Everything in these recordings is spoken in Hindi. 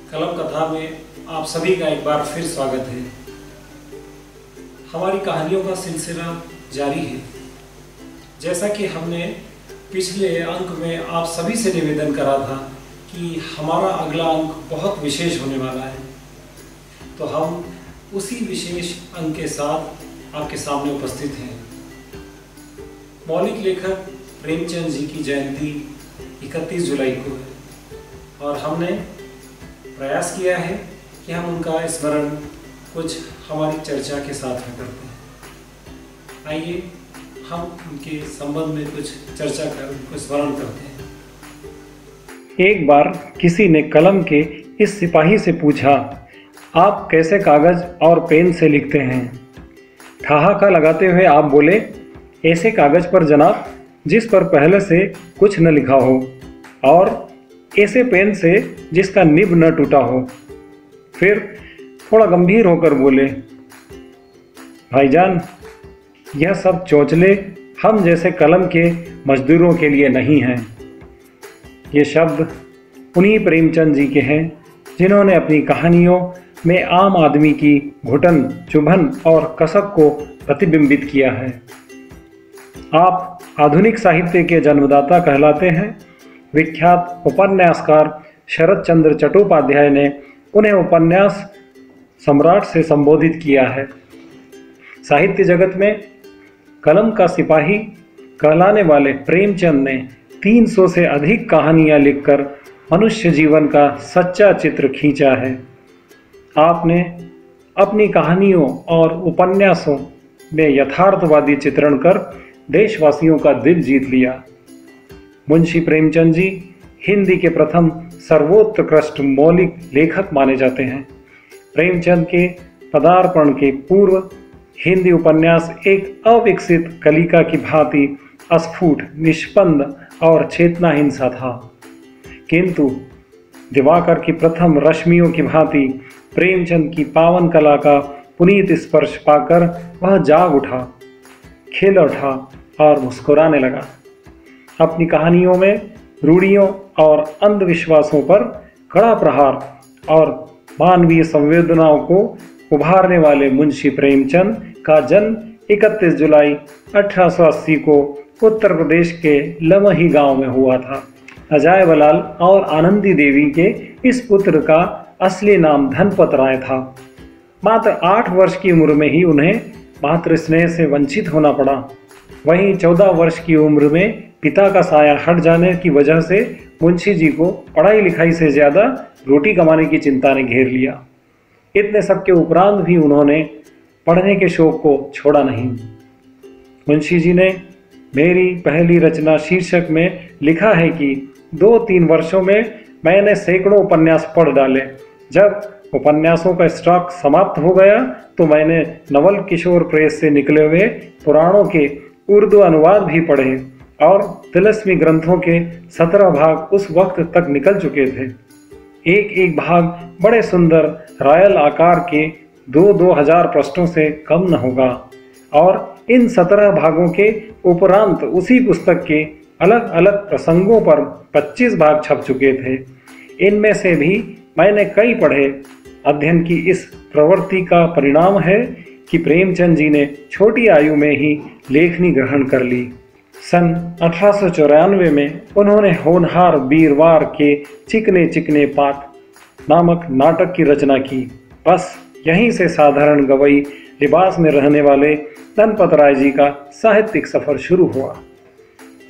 कलम कथा में आप सभी का एक बार फिर स्वागत है। हमारी कहानियों का सिलसिला जारी है। जैसा कि हमने पिछले अंक में आप सभी से निवेदन करा था कि हमारा अगला अंक बहुत विशेष होने वाला है, तो हम उसी विशेष अंक के साथ आपके सामने उपस्थित हैं। मौलिक लेखक प्रेमचंद जी की जयंती 31 जुलाई को है और हमने प्रयास किया है कि हम उनका स्मरण कुछ हमारी चर्चा के साथ में करते हैं। आइए हम उनके संबंध में कुछ चर्चा कर उनको स्मरण करते हैं। एक बार किसी ने कलम के इस सिपाही से पूछा, आप कैसे कागज और पेन से लिखते हैं? ठहाका लगाते हुए आप बोले, ऐसे कागज पर जनाब जिस पर पहले से कुछ न लिखा हो, और ऐसे पेन से जिसका निब न टूटा हो। फिर थोड़ा गंभीर होकर बोले, भाईजान, यह सब चौचले हम जैसे कलम के मजदूरों के लिए नहीं हैं। ये शब्द उन्हीं प्रेमचंद जी के हैं जिन्होंने अपनी कहानियों में आम आदमी की घुटन, चुभन और कसक को प्रतिबिंबित किया है। आप आधुनिक साहित्य के जन्मदाता कहलाते हैं। विख्यात उपन्यासकार शरद चंद्र चट्टोपाध्याय ने उन्हें उपन्यास सम्राट से संबोधित किया है। साहित्य जगत में कलम का सिपाही कहलाने वाले प्रेमचंद ने 300 से अधिक कहानियां लिखकर मनुष्य जीवन का सच्चा चित्र खींचा है। आपने अपनी कहानियों और उपन्यासों में यथार्थवादी चित्रण कर देशवासियों का दिल जीत लिया। मुंशी प्रेमचंद जी हिंदी के प्रथम सर्वोत्कृष्ट मौलिक लेखक माने जाते हैं। प्रेमचंद के पदार्पण के पूर्व हिंदी उपन्यास एक अविकसित कलिका की भांति अस्फुट, निष्पन्द और चेतनाहीन सा था, किंतु दिवाकर की प्रथम रश्मियों की भांति प्रेमचंद की पावन कला का पुनीत स्पर्श पाकर वह जाग उठा, खिल उठा और मुस्कुराने लगा। अपनी कहानियों में रूढ़ियों और अंधविश्वासों पर कड़ा प्रहार और मानवीय संवेदनाओं को उभारने वाले मुंशी प्रेमचंद का जन्म 31 जुलाई 1880 को उत्तर प्रदेश के लमही गांव में हुआ था। अजायबलाल और आनंदी देवी के इस पुत्र का असली नाम धनपत राय था। मात्र 8 वर्ष की उम्र में ही उन्हें मातृ स्नेह से वंचित होना पड़ा। वहीं 14 वर्ष की उम्र में पिता का साया हट जाने की वजह से मुंशी जी को पढ़ाई लिखाई से ज़्यादा रोटी कमाने की चिंता ने घेर लिया। इतने सब के उपरांत भी उन्होंने पढ़ने के शौक को छोड़ा नहीं। मुंशी जी ने मेरी पहली रचना शीर्षक में लिखा है कि 2-3 वर्षों में मैंने सैकड़ों उपन्यास पढ़ डाले। जब उपन्यासों का स्टॉक समाप्त हो गया तो मैंने नवल किशोर प्रेस से निकले हुए पुराणों के उर्दू अनुवाद भी पढ़े और तिलस्मी ग्रंथों के 17 भाग उस वक्त तक निकल चुके थे। एक एक भाग बड़े सुंदर रायल आकार के 2-2 हजार पृष्ठों से कम न होगा, और इन 17 भागों के उपरांत उसी पुस्तक के अलग अलग प्रसंगों पर 25 भाग छप चुके थे। इनमें से भी मैंने कई पढ़े। अध्ययन की इस प्रवृत्ति का परिणाम है कि प्रेमचंद जी ने छोटी आयु में ही लेखनी ग्रहण कर ली। सन 1894 में उन्होंने होनहार वीरवार के चिकने चिकने पात नामक नाटक की रचना की। बस यहीं से साधारण गवई लिबास में रहने वाले धनपत राय जी का साहित्यिक सफर शुरू हुआ,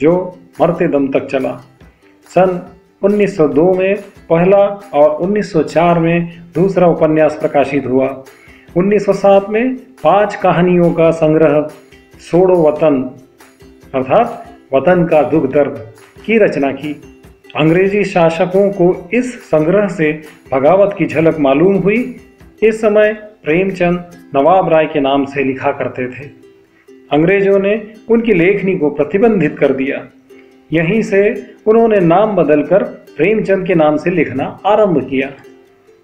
जो मरते दम तक चला। सन 1902 में पहला और 1904 में दूसरा उपन्यास प्रकाशित हुआ। 1907 में 5 कहानियों का संग्रह सोड़ो वतन अर्थात वतन का दुख दर्द की रचना की। अंग्रेजी शासकों को इस संग्रह से बगावत की झलक मालूम हुई। इस समय प्रेमचंद नवाब राय के नाम से लिखा करते थे। अंग्रेजों ने उनकी लेखनी को प्रतिबंधित कर दिया। यहीं से उन्होंने नाम बदलकर प्रेमचंद के नाम से लिखना आरंभ किया।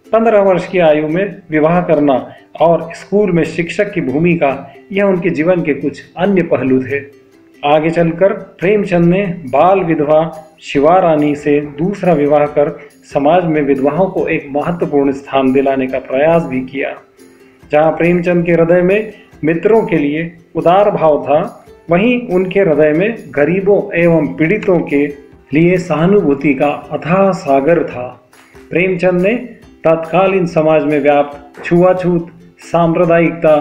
15 वर्ष की आयु में विवाह करना और स्कूल में शिक्षक की भूमिका, यह उनके जीवन के कुछ अन्य पहलू थे। आगे चलकर प्रेमचंद ने बाल विधवा शिवा रानी से दूसरा विवाह कर समाज में विधवाओं को एक महत्वपूर्ण स्थान दिलाने का प्रयास भी किया। जहाँ प्रेमचंद के हृदय में मित्रों के लिए उदार भाव था, वहीं उनके हृदय में गरीबों एवं पीड़ितों के लिए सहानुभूति का अथाह सागर था। प्रेमचंद ने तत्कालीन समाज में व्याप्त छुआछूत, सांप्रदायिकता,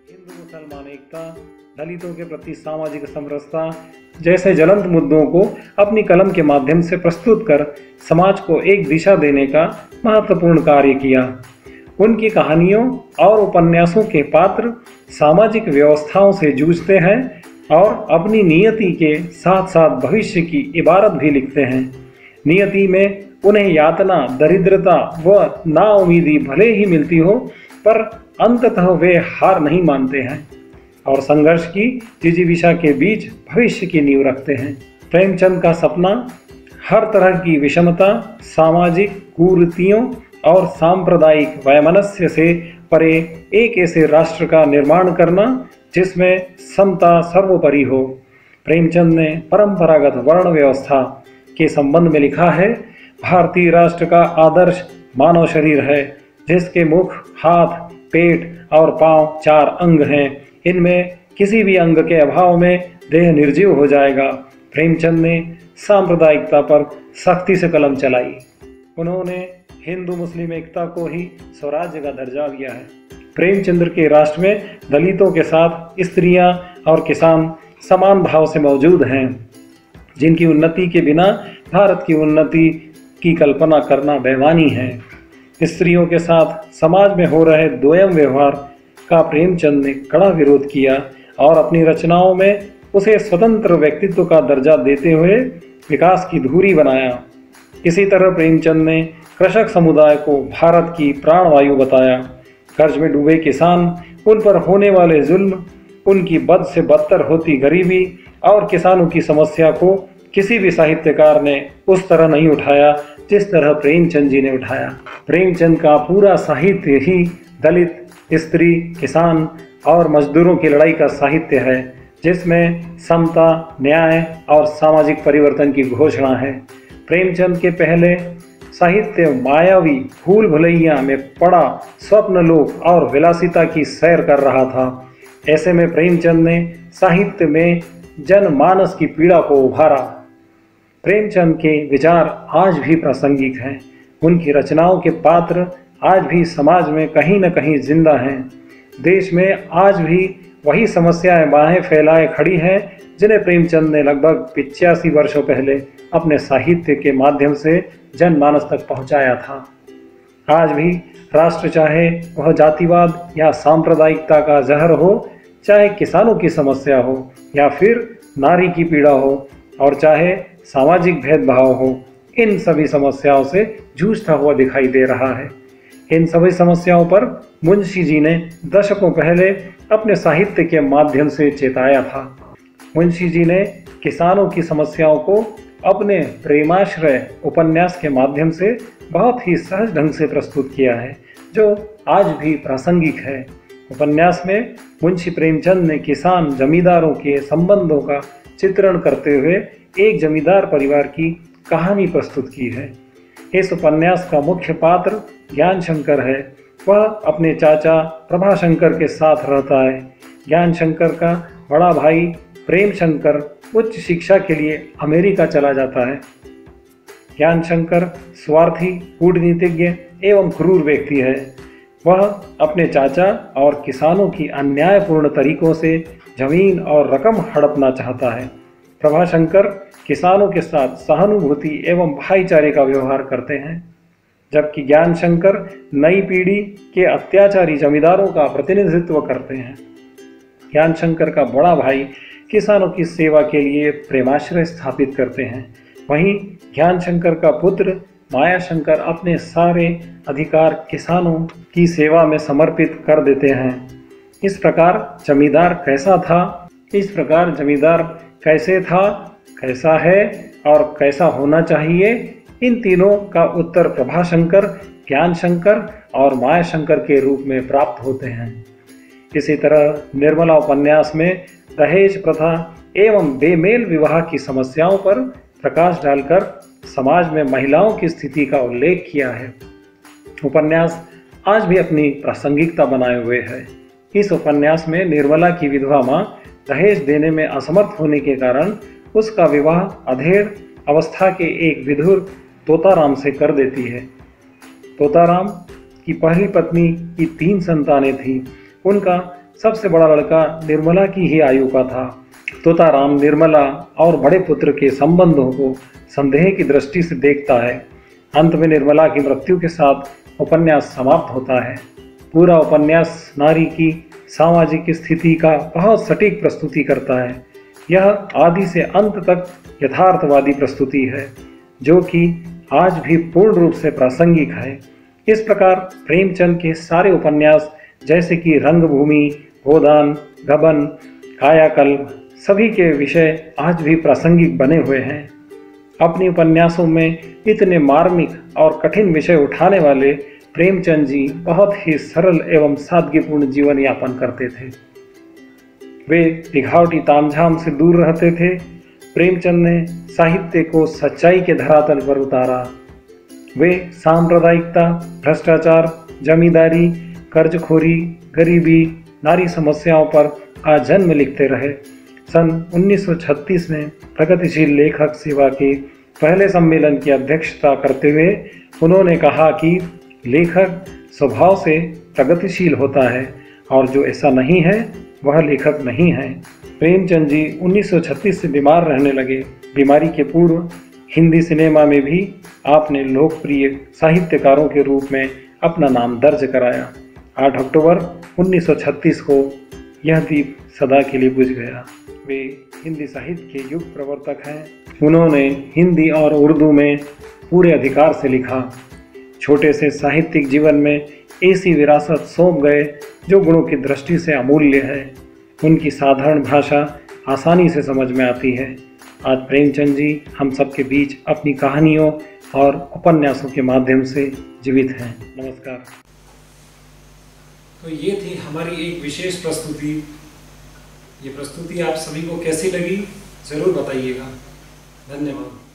हिंदू मुसलमान एकता, दलितों के प्रति सामाजिक समरसता जैसे ज्वलंत मुद्दों को अपनी कलम के माध्यम से प्रस्तुत कर समाज को एक दिशा देने का महत्वपूर्ण कार्य किया। उनकी कहानियों और उपन्यासों के पात्र सामाजिक व्यवस्थाओं से जूझते हैं और अपनी नियति के साथ साथ भविष्य की इबारत भी लिखते हैं। नियति में उन्हें यातना, दरिद्रता व नाउमीदी भले ही मिलती हो, पर अंततः वे हार नहीं मानते हैं और संघर्ष की जिजीविषा के बीच भविष्य की नींव रखते हैं। प्रेमचंद का सपना हर तरह की विषमता, सामाजिक कुरीतियों और सांप्रदायिक वैमनस्य से परे एक ऐसे राष्ट्र का निर्माण करना जिसमें समता सर्वोपरि हो। प्रेमचंद ने परंपरागत वर्ण व्यवस्था के संबंध में लिखा है, भारतीय राष्ट्र का आदर्श मानव शरीर है, जिसके मुख, हाथ, पेट और पांव 4 अंग हैं। इनमें किसी भी अंग के अभाव में देह निर्जीव हो जाएगा। प्रेमचंद ने सांप्रदायिकता पर सख्ती से कलम चलाई। उन्होंने हिंदू मुस्लिम एकता को ही स्वराज्य का दर्जा दिया है। प्रेमचंद्र के राष्ट्र में दलितों के साथ स्त्रियां और किसान समान भाव से मौजूद हैं, जिनकी उन्नति के बिना भारत की उन्नति की कल्पना करना बेईमानी है। स्त्रियों के साथ समाज में हो रहे दोयम व्यवहार का प्रेमचंद ने कड़ा विरोध किया और अपनी रचनाओं में उसे स्वतंत्र व्यक्तित्व का दर्जा देते हुए विकास की धुरी बनाया। इसी तरह प्रेमचंद ने कृषक समुदाय को भारत की प्राणवायु बताया। कर्ज में डूबे किसान, उन पर होने वाले जुल्म, उनकी बद से बदतर होती गरीबी और किसानों की समस्या को किसी भी साहित्यकार ने उस तरह नहीं उठाया जिस तरह प्रेमचंद जी ने उठाया। प्रेमचंद का पूरा साहित्य ही दलित, स्त्री, किसान और मजदूरों की लड़ाई का साहित्य है, जिसमें समता, न्याय और सामाजिक परिवर्तन की घोषणा है। प्रेमचंद के पहले साहित्य मायावी भूल भुलैया में पड़ा स्वप्न लोक और विलासिता की सैर कर रहा था। ऐसे में प्रेमचंद ने साहित्य में जनमानस की पीड़ा को उभारा। प्रेमचंद के विचार आज भी प्रासंगिक हैं। उनकी रचनाओं के पात्र आज भी समाज में कहीं न कहीं जिंदा हैं। देश में आज भी वही समस्याएं बाहें फैलाए खड़ी हैं जिन्हें प्रेमचंद ने लगभग 85 वर्षों पहले अपने साहित्य के माध्यम से जनमानस तक पहुंचाया था। आज भी राष्ट्र, चाहे वह जातिवाद या सांप्रदायिकता का जहर हो, चाहे किसानों की समस्या हो या फिर नारी की पीड़ा हो, और चाहे सामाजिक भेदभाव हो, इन सभी समस्याओं से जूझता हुआ दिखाई दे रहा है। इन सभी समस्याओं पर मुंशी जी ने दशकों पहले अपने साहित्य के माध्यम से चेताया था। मुंशी जी ने किसानों की समस्याओं को अपने प्रेमाश्रय उपन्यास के माध्यम से बहुत ही सहज ढंग से प्रस्तुत किया है, जो आज भी प्रासंगिक है। उपन्यास में मुंशी प्रेमचंद ने किसान जमींदारों के संबंधों का चित्रण करते हुए एक जमींदार परिवार की कहानी प्रस्तुत की है। इस उपन्यास का मुख्य पात्र ज्ञानशंकर है। वह अपने चाचा प्रभाशंकर के साथ रहता है। ज्ञानशंकर का बड़ा भाई प्रेमशंकर उच्च शिक्षा के लिए अमेरिका चला जाता है। ज्ञानशंकर स्वार्थी, कूटनीतिज्ञ एवं क्रूर व्यक्ति है। वह अपने चाचा और किसानों की अन्यायपूर्ण तरीकों से जमीन और रकम हड़पना चाहता है। प्रभाशंकर किसानों के साथ सहानुभूति एवं भाईचारे का व्यवहार करते हैं, जबकि ज्ञानशंकर नई पीढ़ी के अत्याचारी जमींदारों का प्रतिनिधित्व करते हैं। ज्ञानशंकर का बड़ा भाई किसानों की सेवा के लिए प्रेमाश्रय स्थापित करते हैं। वहीं ज्ञानशंकर का पुत्र मायाशंकर अपने सारे अधिकार किसानों की सेवा में समर्पित कर देते हैं। इस प्रकार जमींदार कैसा था, इस प्रकार जमींदार कैसे था, कैसा है और कैसा होना चाहिए, इन तीनों का उत्तर प्रभाशंकर, ज्ञानशंकर और मायाशंकर के रूप में प्राप्त होते हैं। इसी तरह निर्मला उपन्यास में दहेज प्रथा एवं बेमेल विवाह की समस्याओं पर प्रकाश डालकर समाज में महिलाओं की स्थिति का उल्लेख किया है। उपन्यास आज भी अपनी प्रासंगिकता बनाए हुए है। इस उपन्यास में निर्मला की विधवा मां दहेज देने में असमर्थ होने के कारण उसका विवाह अधेड़ अवस्था के एक विधुर तोताराम से कर देती है। तोताराम की पहली पत्नी की 3 संतानें थीं। उनका सबसे बड़ा लड़का निर्मला की ही आयु का था। तोताराम निर्मला और बड़े पुत्र के संबंधों को संदेह की दृष्टि से देखता है। अंत में निर्मला की मृत्यु के साथ उपन्यास समाप्त होता है। पूरा उपन्यास नारी की सामाजिक स्थिति का बहुत सटीक प्रस्तुति करता है। यह आदि से अंत तक यथार्थवादी प्रस्तुति है, जो कि आज भी पूर्ण रूप से प्रासंगिक है। इस प्रकार प्रेमचंद के सारे उपन्यास जैसे कि रंगभूमि, गोदान, गबन, कायाकल्प सभी के विषय आज भी प्रासंगिक बने हुए हैं। अपने उपन्यासों में इतने मार्मिक और कठिन विषय उठाने वाले प्रेमचंद जी बहुत ही सरल एवं सादगीपूर्ण जीवन यापन करते थे। वे दिखावटी तामझाम से दूर रहते थे। प्रेमचंद ने साहित्य को सच्चाई के धरातल पर उतारा। वे सांप्रदायिकता, भ्रष्टाचार, जमींदारी, कर्जखोरी, गरीबी, नारी समस्याओं पर आजन्म लिखते रहे। सन 1936 में प्रगतिशील लेखक सेवा के पहले सम्मेलन की अध्यक्षता करते हुए उन्होंने कहा कि लेखक स्वभाव से प्रगतिशील होता है और जो ऐसा नहीं है वह लेखक नहीं है। प्रेमचंद जी 1936 से बीमार रहने लगे। बीमारी के पूर्व हिंदी सिनेमा में भी आपने लोकप्रिय साहित्यकारों के रूप में अपना नाम दर्ज कराया। 8 अक्टूबर 1936 को यह दीप सदा के लिए बुझ गया। वे हिंदी साहित्य के युग प्रवर्तक हैं। उन्होंने हिंदी और उर्दू में पूरे अधिकार से लिखा। छोटे से साहित्यिक जीवन में ऐसी विरासत सौंप गए जो गुणों की दृष्टि से अमूल्य है। उनकी साधारण भाषा आसानी से समझ में आती है। आज प्रेमचंद जी हम सबके बीच अपनी कहानियों और उपन्यासों के माध्यम से जीवित हैं। नमस्कार। तो ये थी हमारी एक विशेष प्रस्तुति। ये प्रस्तुति आप सभी को कैसी लगी ज़रूर बताइएगा। धन्यवाद।